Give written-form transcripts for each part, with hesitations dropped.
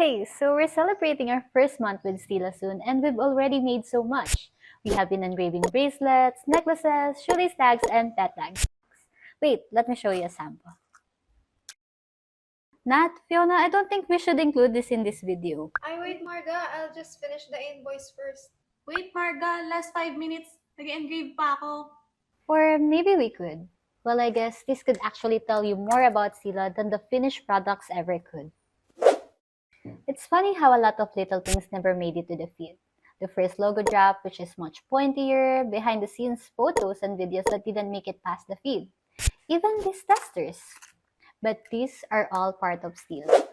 Hey, so we're celebrating our first month with Stilo soon, and we've already made so much. We have been engraving bracelets, necklaces, shoelace tags, and pet tags. Wait, let me show you a sample. Nat, Fiona, I don't think we should include this in this video. Wait, Marga. I'll just finish the invoice first. Wait, Marga, last 5 minutes, nag-engrave pa ako. Or maybe we could. Well, I guess this could actually tell you more about Stilo than the finished products ever could. It's funny how a lot of little things never made it to the feed. The first logo drop, which is much pointier, behind the scenes photos and videos that didn't make it past the feed. Even these testers. But these are all part of Stilo.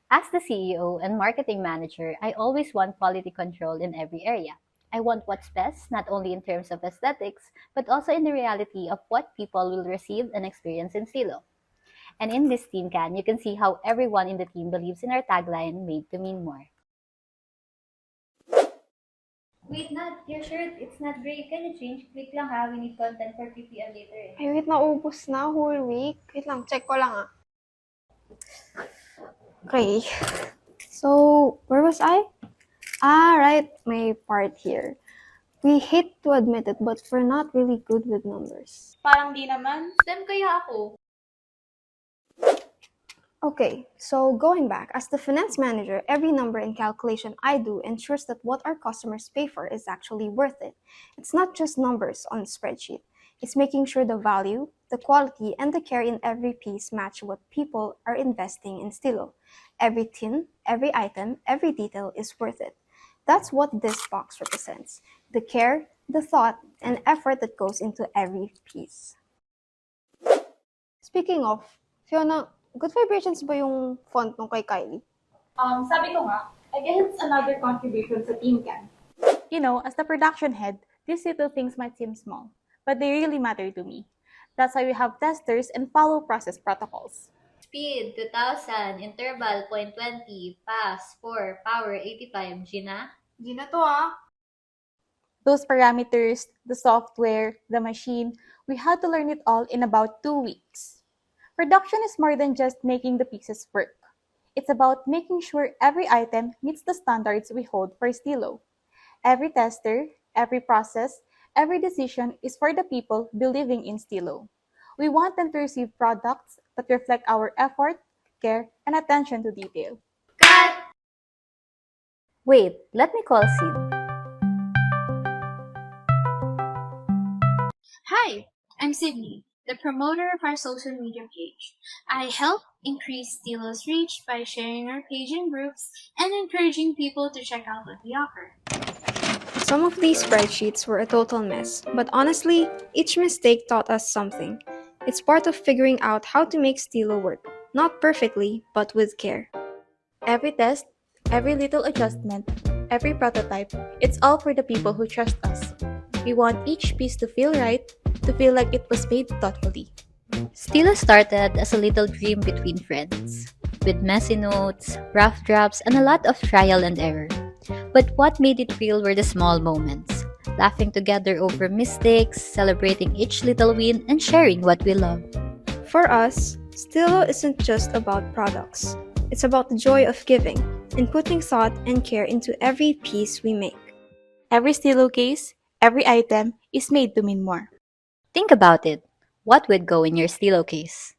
As the CEO and marketing manager, I always want quality control in every area. I want what's best, not only in terms of aesthetics, but also in the reality of what people will receive and experience in Stilo. And in this team can, you can see how everyone in the team believes in our tagline, made to mean more. Wait, Nat, your shirt, it's not gray. Can you change? Click lang ha, we need content for PPL later. Wait, naubos na whole week. Wait lang, check ko lang ah. Okay. So, where was I? Right, my part here. We hate to admit it, but we're not really good with numbers. Parang di naman. STEM kaya ako. Okay, so going back, as the finance manager, every number and calculation I do ensures that what our customers pay for is actually worth it. It's not just numbers on a spreadsheet. It's making sure the value, the quality, and the care in every piece match what people are investing in Stilo. Every tin, every item, every detail is worth it. That's what this box represents. The care, the thought, and effort that goes into every piece. Speaking of, Fiona, Good Vibrations ba yung font nung kay Kylie? Sabi ko nga, I guess it's another contribution sa team can. You know, as the production head, these little things might seem small, but they really matter to me. That's why we have testers and follow process protocols. Speed, 2000, interval, 0.20, pass, 4, power, 85, Gina? Gina to ah. Those parameters, the software, the machine, we had to learn it all in about 2 weeks. Production is more than just making the pieces work. It's about making sure every item meets the standards we hold for Stilo. Every tester, every process, every decision is for the people believing in Stilo. We want them to receive products that reflect our effort, care, and attention to detail. Wait, let me call Sid. Hi, I'm Sydney, the promoter of our social media page. I help increase Stilo's reach by sharing our page in groups and encouraging people to check out what we offer. Some of these spreadsheets were a total mess, but honestly, each mistake taught us something. It's part of figuring out how to make Stilo work, not perfectly, but with care. Every test, every little adjustment, every prototype, it's all for the people who trust us. We want each piece to feel right, to feel like it was made thoughtfully. Stilo started as a little dream between friends, with messy notes, rough drafts, and a lot of trial and error. But what made it real were the small moments, laughing together over mistakes, celebrating each little win, and sharing what we love. For us, Stilo isn't just about products. It's about the joy of giving and putting thought and care into every piece we make. Every Stilo case, every item is made to mean more. Think about it. What would go in your Stilo case?